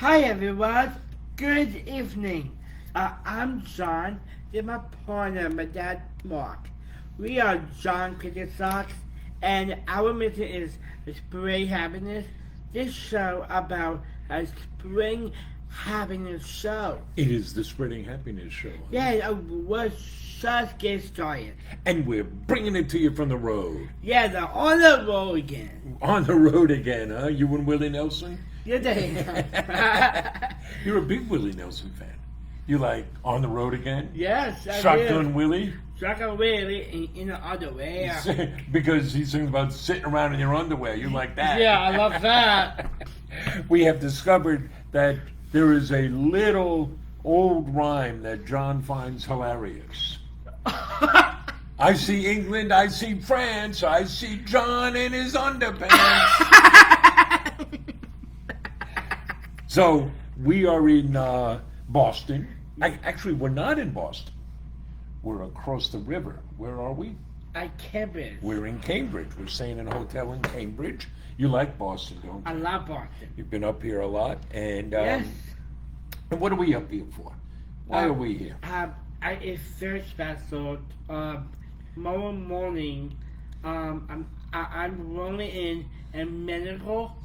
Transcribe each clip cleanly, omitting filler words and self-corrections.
Hi everyone, good evening. I'm John, with my partner, my dad Mark. We are John Cricket Socks, and our mission is Spring Happiness. This show about a spring happiness show. It is the Spreading Happiness Show. Yeah, let's just get started. And we're bringing it to you from the road. Yeah, they're on the road again. On the road again, huh? You and Willie Nelson? Yeah, they You're a big Willie Nelson fan. You like On the Road Again? Yes, I Shotgun will. Willie? Shotgun Willie in the underwear. Because he sings about sitting around in your underwear. You like that? Yeah, I love that. We have discovered that there is a little old rhyme that John finds hilarious. I see England, I see France, I see John in his underpants. So we are in Boston. Actually, we're not in Boston. We're across the river. Where are we? At Cambridge. We're in Cambridge. We're staying in a hotel in Cambridge. You like Boston, don't I you? love Boston. You've been up here a lot. And, Yes. and what are we up here for? Why are we here? It's very special. Tomorrow morning, I'm rolling in a medical.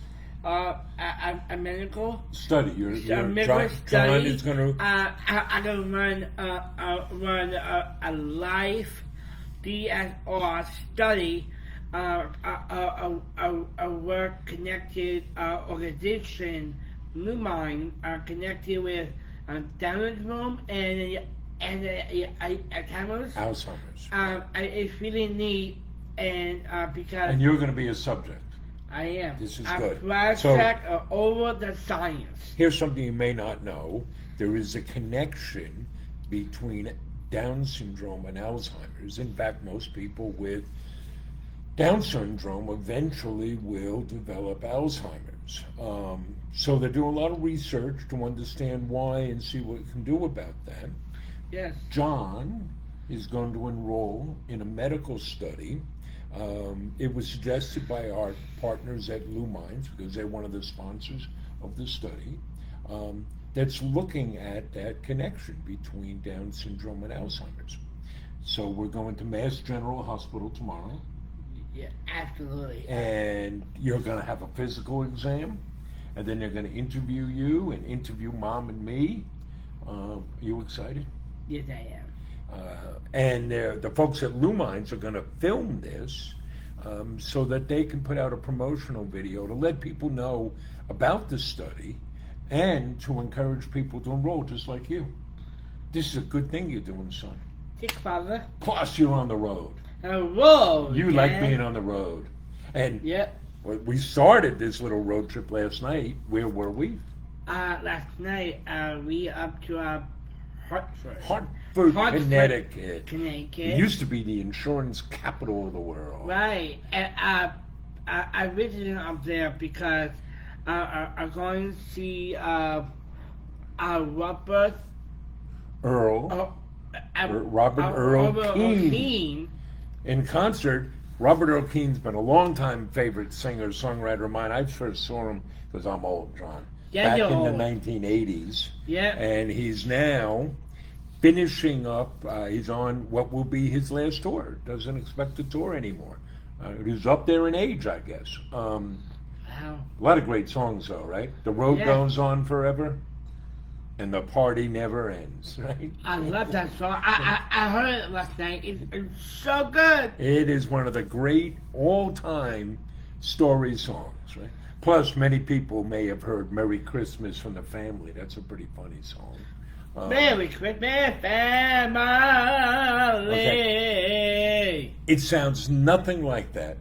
A medical. Study. You're medical John study. is going to. I'm gonna run a life DSR study. A work connected organization, New Mind, connected with Down syndrome and Alzheimer's. Alzheimer's. It's really neat, and because And you're going to be a subject. I am. This is I'm good. project over the science. Here's something you may not know. There is a connection between Down syndrome and Alzheimer's. In fact, most people with Down syndrome eventually will develop Alzheimer's. So they're doing a lot of research to understand why and see what we can do about that. Yes. John is going to enroll in a medical study. It was suggested by our partners at Lumines, because they're one of the sponsors of the study, that's looking at that connection between Down syndrome and Alzheimer's. So we're going to Mass General Hospital tomorrow. Yeah, absolutely. And you're going to have a physical exam, and then they're going to interview you and interview Mom and me. Are you excited? Yes, I am. And the folks at Lumines are going to film this so that they can put out a promotional video to let people know about the study and to encourage people to enroll just like you. This is a good thing you're doing, son. Thanks, Father. Plus, you're on the road. Whoa! You like being on the road. And Yep. we started this little road trip last night. Where were we? Last night, we up to Hartford. Hartford, Connecticut. Connecticut. It used to be the insurance capital of the world. Right. And I visited up there because I'm going to see Robert Robert Earl Earl Keane. Keane. In concert. Robert Earl Keene's been a long-time favorite singer, songwriter of mine. I first saw him because I'm old, John. Yeah, back you're in old. the 1980s. Yeah. And he's now finishing up. He's on what will be his last tour. Doesn't expect to tour anymore. He's up there in age, I guess. Wow. A lot of great songs, though, right? The road Yeah. goes on forever, and the party never ends, right? I love that song. I heard it last night. It's so good. It is one of the great all-time story songs, right? Plus, many people may have heard Merry Christmas from the Family. That's a pretty funny song. Merry Christmas, family. Okay. It sounds nothing like that.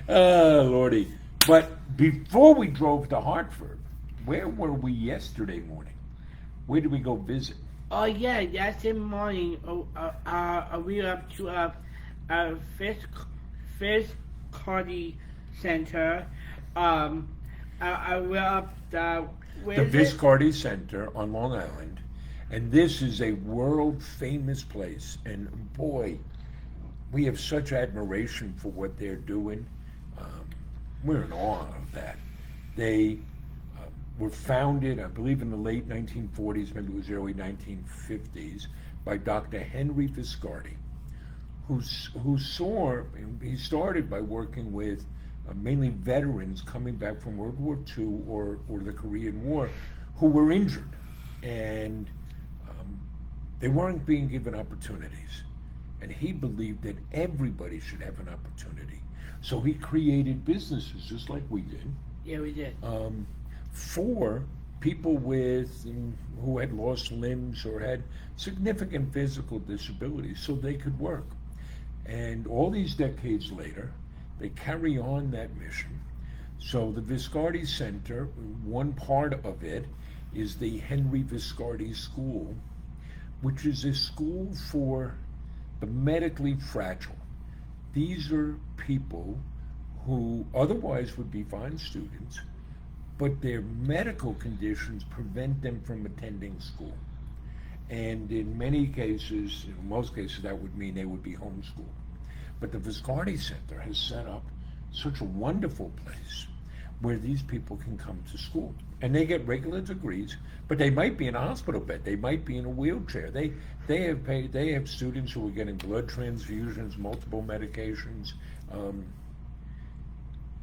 Oh, Lordy. But before we drove to Hartford, where were we yesterday morning? Where did we go visit? Oh yeah, yesterday morning we were up to Viscardi Center. We're up The Viscardi Center on Long Island. And this is a world famous place. And boy, we have such admiration for what they're doing. we're in awe of that. They were founded, I believe, in the late 1940s, maybe it was early 1950s, by Dr. Henry Viscardi, who he started by working with mainly veterans coming back from World War II or the Korean War who were injured, and they weren't being given opportunities. And he believed that everybody should have an opportunity. So he created businesses, just like we did. Yeah, we did. For people who had lost limbs or had significant physical disabilities so they could work. And all these decades later, they carry on that mission. So the Viscardi Center, one part of it is the Henry Viscardi School, which is a school for the medically fragile. These are people who otherwise would be fine students, but their medical conditions prevent them from attending school. And in many cases, in most cases, that would mean they would be homeschooled. But the Viscardi Center has set up such a wonderful place where these people can come to school. And they get regular degrees, but they might be in a hospital bed, they might be in a wheelchair. They have students who are getting blood transfusions, multiple medications,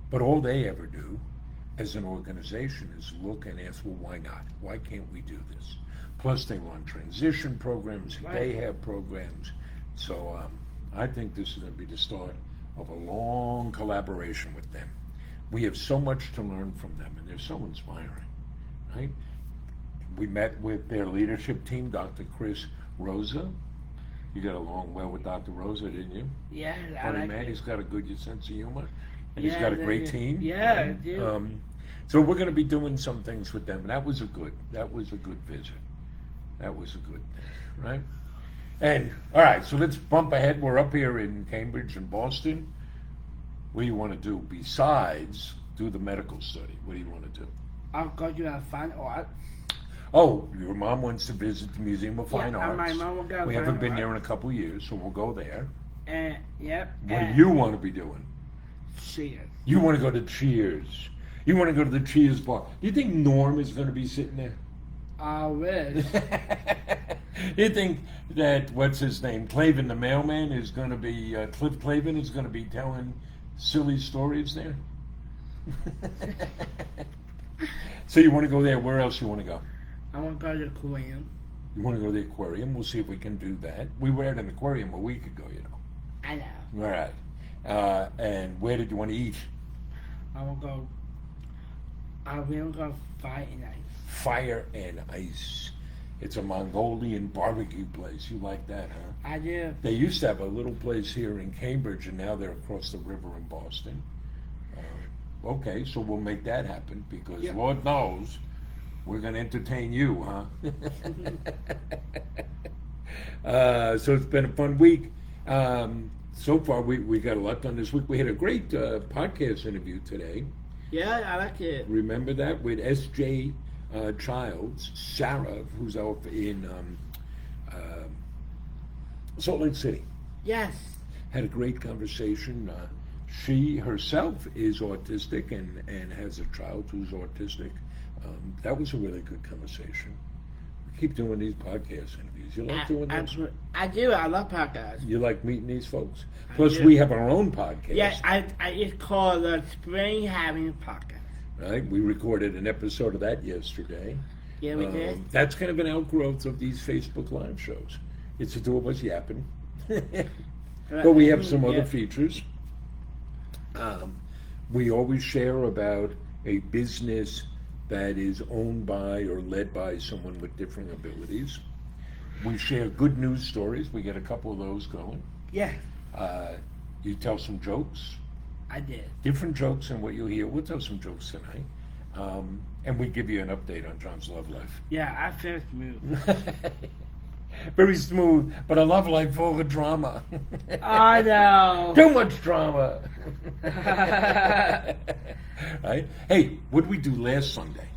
but all they ever do as an organization is look and ask, well, why not? Why can't we do this? Plus they run transition programs, right. They have programs. So I think this is going to be the start of a long collaboration with them. We have so much to learn from them, and they're so inspiring, right? We met with their leadership team, Dr. Chris Rosa. You got along well with Dr. Rosa, didn't you? Yeah, I Funny like man, it. he's got a good sense of humor, and Yeah, he's got a great team. Yeah, right? I do. So we're going to be doing some things with them. And that was a good visit. That was a good thing, right? And all right, so let's bump ahead. We're up here in Cambridge and Boston. What do you want to do besides do the medical study? What do you want to do? I'll go to a fine art. Oh, your mom wants to visit the Museum of Fine Yeah, Arts. my mom will go We fine haven't been art. there in a couple of years, so we'll go there. And yep. What and do you want to be doing? Cheers. You want to go to Cheers. You want to go to the Cheers bar. Do you think Norm is going to be sitting there? I wish. You think that, what's his name, Clavin the mailman is going to be, Cliff Clavin is going to be telling silly stories there? So you want to go there. Where else you want to go? I want to go to the aquarium. You want to go to the aquarium? We'll see if we can do that. We were at an aquarium a week ago, you know. I know. All right. And where did you want to eat? I will go. I will go Fire and Ice. Fire and Ice. It's a Mongolian barbecue place. You like that, huh? I do. They used to have a little place here in Cambridge, and now they're across the river in Boston. Okay, so we'll make that happen because Yep. Lord knows we're going to entertain you, huh? So it's been a fun week. So far, we got a lot done this week. We had a great podcast interview today. Yeah, I like it. Remember that with S.J. Childs, Sarah, who's out in Salt Lake City. Yes. Had a great conversation. She herself is autistic and has a child who's autistic. That was a really good conversation. We keep doing these podcast interviews. You like doing those? I do. I love podcasts. You like meeting these folks? I Plus, do. we have our own podcast. Yeah, it's called the Spring Having Podcast. Right? We recorded an episode of that yesterday. Yeah, we did. That's kind of an outgrowth of these Facebook Live shows. It's the two of us yapping. But we have some other Yeah. features. We always share about a business that is owned by or led by someone with different abilities. We share good news stories. We get a couple of those going. Yeah, You tell some jokes, I did. different jokes than what you'll hear. We'll tell some jokes tonight. And we give you an update on John's love life. Yeah, I finished moving. Very smooth, but a love life full of drama. I know. Too much drama. Right? Hey, what did we do last Sunday?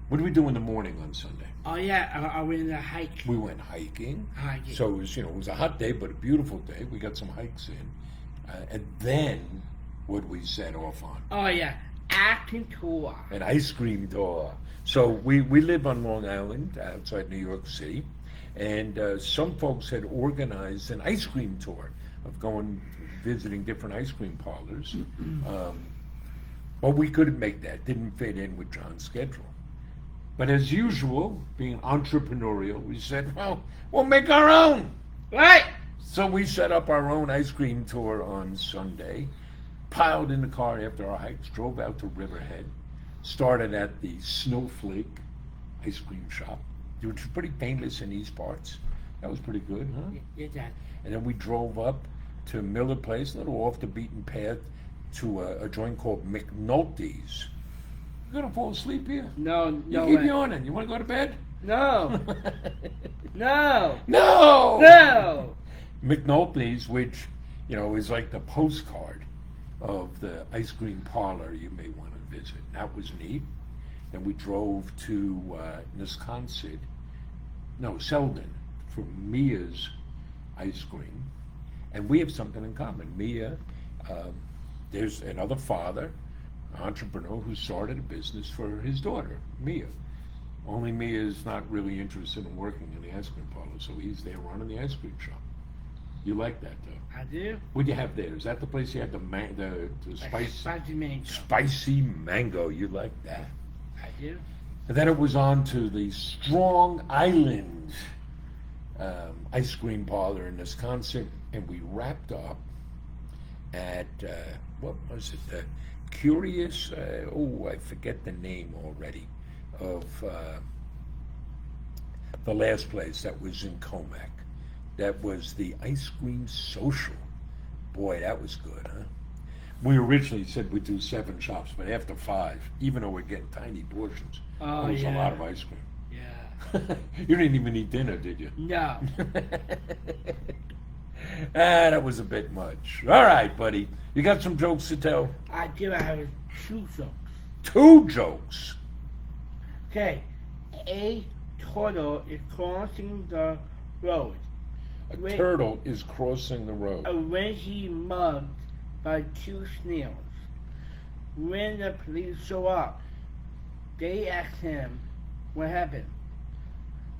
What did we do in the morning on Sunday? Oh yeah, I went on a hike. We went hiking. Hiking. So it was, it was a hot day, but a beautiful day. We got some hikes in. And then what we set off on. Oh yeah, acting tour. An ice cream tour. So we live on Long Island, outside New York City, and some folks had organized an ice cream tour of going visiting different ice cream parlors. But we couldn't make that. Didn't fit in with John's schedule. But as usual, being entrepreneurial, we said, well, we'll make our own. Right. So we set up our own ice cream tour on Sunday, piled in the car after our hikes, drove out to Riverhead, started at the Snowflake ice cream shop, which was pretty famous in these parts. That was pretty good, huh? Yeah, Dad. And then we drove up to Miller Place, a little off the beaten path, to a joint called McNulty's. You gonna fall asleep here? No, You no keep way. yawning. You want to go to bed? No. No. No! No. McNulty's, which, is like the postcard of the ice cream parlor you may want to visit. That was neat. Then we drove to Selden, for Mia's ice cream. And we have something in common. Mia, there's another father, entrepreneur, who started a business for his daughter, Mia. Only Mia is not really interested in working in the ice cream parlor, so he's there running the ice cream shop. You like that, though? I do. What'd you have there? Is that the place you had the Spicy mango. spicy mango? You like that? I do. And then it was on to the Strong Island ice cream parlor in Wisconsin, and we wrapped up at what was it? The Curious. I forget the name already of the last place that was in Comac. That was the Ice Cream Social. Boy, that was good, huh? We originally said we'd do 7 shops, but after 5, even though we're getting tiny portions, Oh, it was a yeah. lot of ice cream. Yeah. You didn't even eat dinner, did you? No. That was a bit much. All right, buddy. You got some jokes to tell? I do. I have 2 jokes. 2 jokes. Okay. A turtle is crossing the road. A Wait. turtle is crossing the road. When he mugged by 2 snails. When the police show up, they ask him what happened.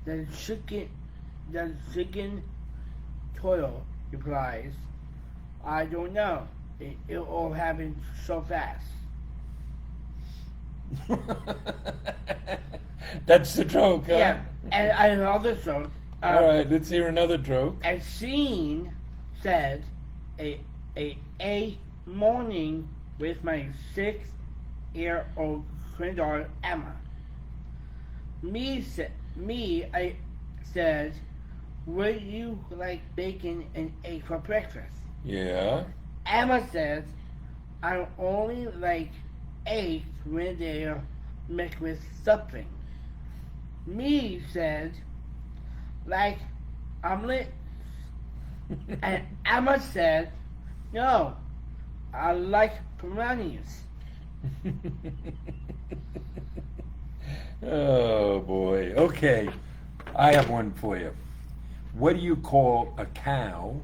The chicken turtle replies, I don't know. It all happened so fast. That's the joke, huh? Yeah, and another joke. All right, let's hear another joke. A scene said, a morning with my 6-year-old granddaughter Emma. I said, would you like bacon and egg for breakfast? Yeah. Emma said, I only like eggs when they're mixed with something. Me said, like omelet. And Emma said, no, I like piranhas. Oh, boy. Okay. I have one for you. What do you call a cow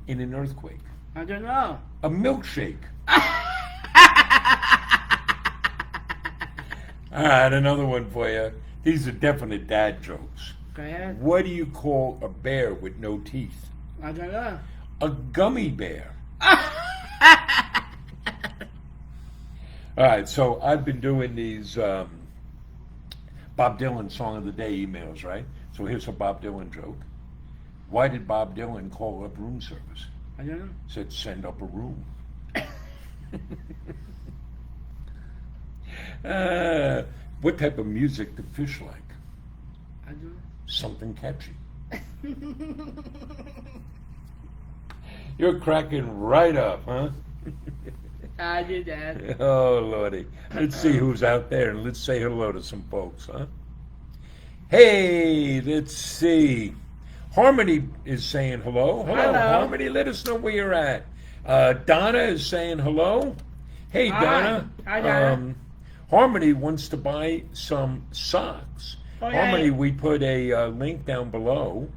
in an earthquake? I don't know. A milkshake. All right, another one for you. These are definite dad jokes. Go ahead. What do you call a bear with no teeth? I don't know. A gummy bear. All right, so I've been doing these Bob Dylan Song of the Day emails, right? So here's a Bob Dylan joke. Why did Bob Dylan call up room service? I don't know. Said, send up a room. What type of music do fish like? I don't know. Something catchy. You're cracking right up, huh? I did that. Oh, Lordy. Let's see who's out there, and let's say hello to some folks, huh? Hey, let's see. Harmony is saying hello. Hello. Harmony. Let us know where you're at. Donna is saying hello. Hey, Hi. Donna. Hi, Donna. Harmony wants to buy some socks. Okay. Harmony, we put a link down below,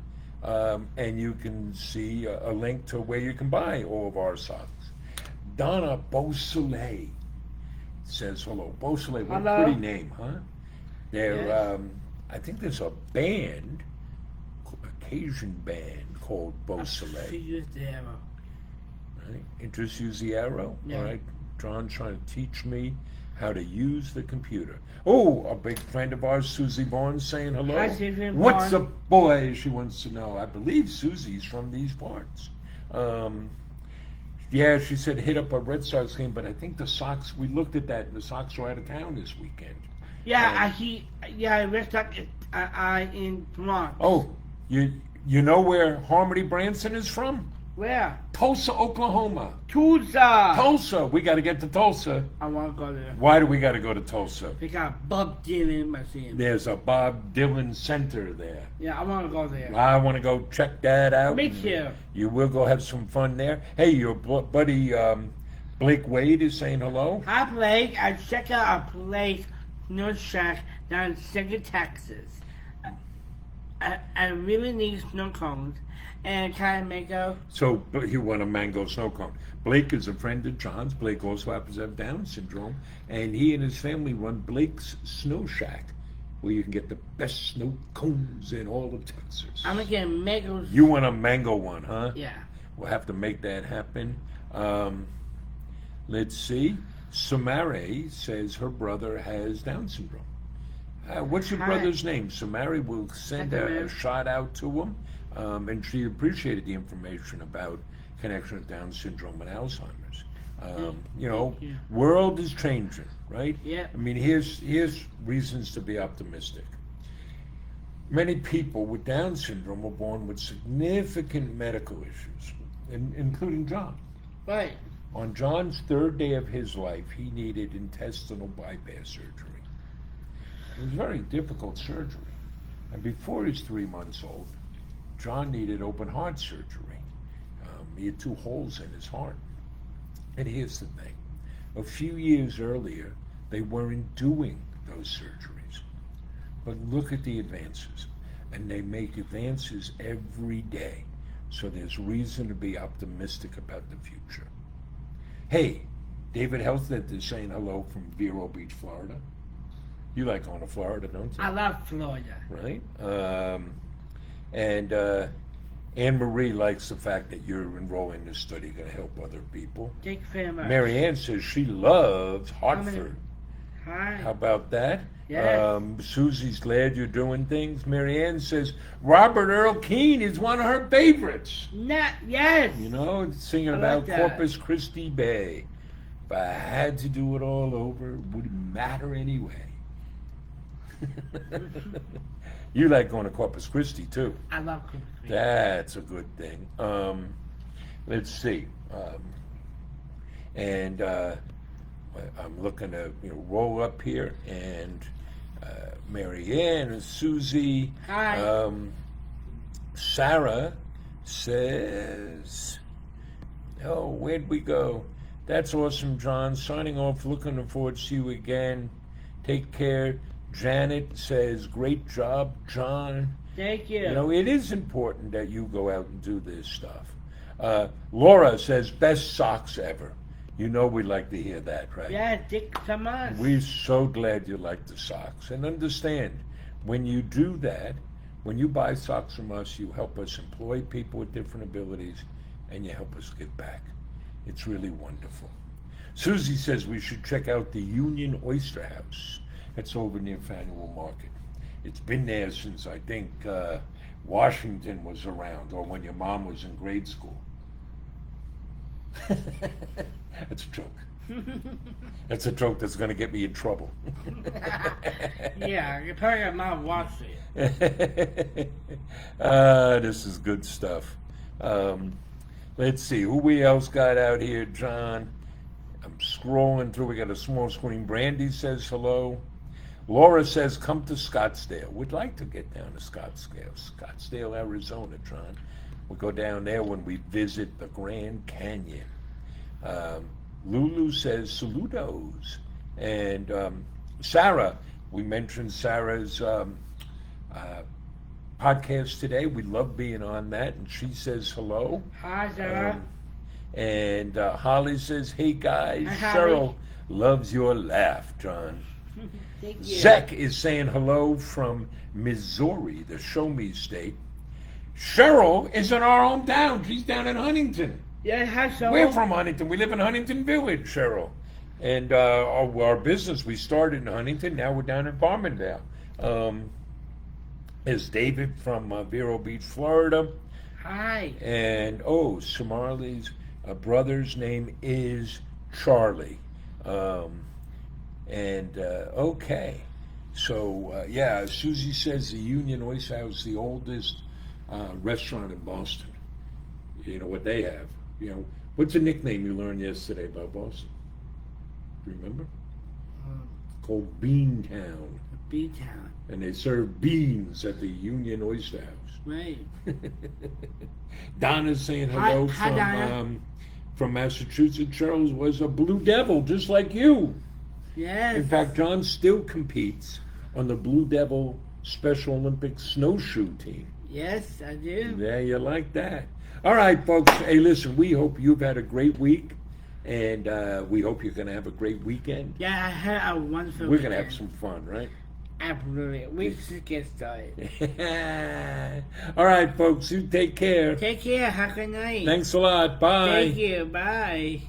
and you can see a link to where you can buy all of our socks. Donna Beausoleil says hello. Beausoleil, what a Hello. pretty name, huh? They're, Yes. I think there's a band, Cajun band called Beausoleil. She used the arrow. Right? Just use the arrow. Yeah. All right. John's trying to teach me how to use the computer. Oh, a big friend of ours, Susie Barnes, saying hello. Hi, Susie What's Barnes. up, boy? She wants to know. I believe Susie's from these parts. Yeah, she said hit up a Red Sox game, but I think the Sox. We looked at that, and the Sox are out of town this weekend. Yeah, I read up in Bronx. Oh, you know where Harmony Branson is from? Where? Tulsa, Oklahoma. Tulsa. Tulsa. We got to get to Tulsa. I want to go there. Why do we got to go to Tulsa? They got Bob Dylan museum. There's a Bob Dylan Center there. Yeah, I want to go there. I want to go check that out. Me too. You will go have some fun there. Hey, your buddy Blake Wade is saying hello. Hi, Blake. I checked out a place, North Shack, down in Second, Texas. I really need snow cones and kind of mango. So you want a mango snow cone. Blake is a friend of John's. Blake also happens to have Down syndrome. And he and his family run Blake's Snow Shack, where you can get the best snow cones in all of Texas. I'm going to get mangoes. You want a mango one, huh? Yeah. We'll have to make that happen. Let's see. Samare says her brother has Down syndrome. What's your Hi. brother's name? Samare will send Hi, a Samara. shout out to him. And she appreciated the information about connection with Down syndrome and Alzheimer's. You know, Thank you. world is changing, right? Yeah. I mean, here's reasons to be optimistic. Many people with Down syndrome were born with significant medical issues, including John. Right. On John's third day of his life, he needed intestinal bypass surgery. It was very difficult surgery. And before he was 3 months old, John needed open heart surgery. He had 2 holes in his heart. And here's the thing. A few years earlier, they weren't doing those surgeries. But look at the advances. And they make advances every day. So there's reason to be optimistic about the future. Hey, David Helsted is saying hello from Vero Beach, Florida. You like going to Florida, don't you? I love Florida. Right? And Anne Marie likes the fact that you're enrolling in this study, going to help other people. Thank you very much. Mary Ann says she loves Hartford. Hi. How about that? Yes. Susie's glad you're doing things. Mary Ann says Robert Earl Keen is one of her favorites. Yes. You know, singing I about like that. Corpus Christi Bay. If I had to do it all over, it wouldn't matter anyway. You like going to Corpus Christi too. I love Corpus Christi. That's a good thing. Let's see. I'm looking to roll up here, and Mary Ann and Susie. Hi. Sarah says, "Oh, where'd we go? That's awesome, John. Signing off. Looking forward to see you again. Take care." Janet says, "Great job, John." Thank you. You know, it is important that you go out and do this stuff. Laura says, "Best socks ever." You know we like to hear that, right? Yeah, thank you so much. We're so glad you like the socks. And understand, when you do that, when you buy socks from us, you help us employ people with different abilities, and you help us give back. It's really wonderful. Susie says we should check out the Union Oyster House. It's over near Faneuil Market. It's been there since, I think, Washington was around, or when your mom was in grade school. That's a joke. That's a joke that's going to get me in trouble. Yeah, you probably got my watch it. This is good stuff. Let's see, who we else got out here, John? I'm scrolling through. We got a small screen. Brandy says hello. Laura says, "Come to Scottsdale." We'd like to get down to Scottsdale, Arizona, John. We'll go down there when we visit the Grand Canyon. Lulu says, "Saludos." And Sarah, we mentioned Sarah's podcast today. We love being on that. And she says hello. Hi, Sarah. And Holly says, hey guys, Hi, Holly. Cheryl loves your laugh, John. Thank you. Zek is saying hello from Missouri, the show me state. Cheryl is in our hometown. She's down in Huntington. Yeah, hi, Cheryl. We're from Huntington. We live in Huntington Village, Cheryl. And our business, we started in Huntington. Now we're down in Farmingdale. Is David from Vero Beach, Florida. Hi. And, Somarli's brother's name is Charlie. Okay. So, Susie says the Union Oyster House is the oldest restaurant in Boston. You know what they have. You know, what's a nickname you learned yesterday about Boston? Remember? Called Bean Town. B-Town. And they serve beans at the Union Oyster House. Right. Donna's saying hello Hi, Donna. From Massachusetts. Charles was a Blue Devil, just like you. Yes. In fact, John still competes on the Blue Devil Special Olympics snowshoe team. Yes, I do. Yeah, you like that. All right, folks. Hey, listen, we hope you've had a great week, and we hope you're going to have a great weekend. Yeah, I had a wonderful We're going to weekend. have some fun, right? Absolutely. We should get started. All right, folks. You take care. Take care. Have a good night. Thanks a lot. Bye. Thank you. Bye.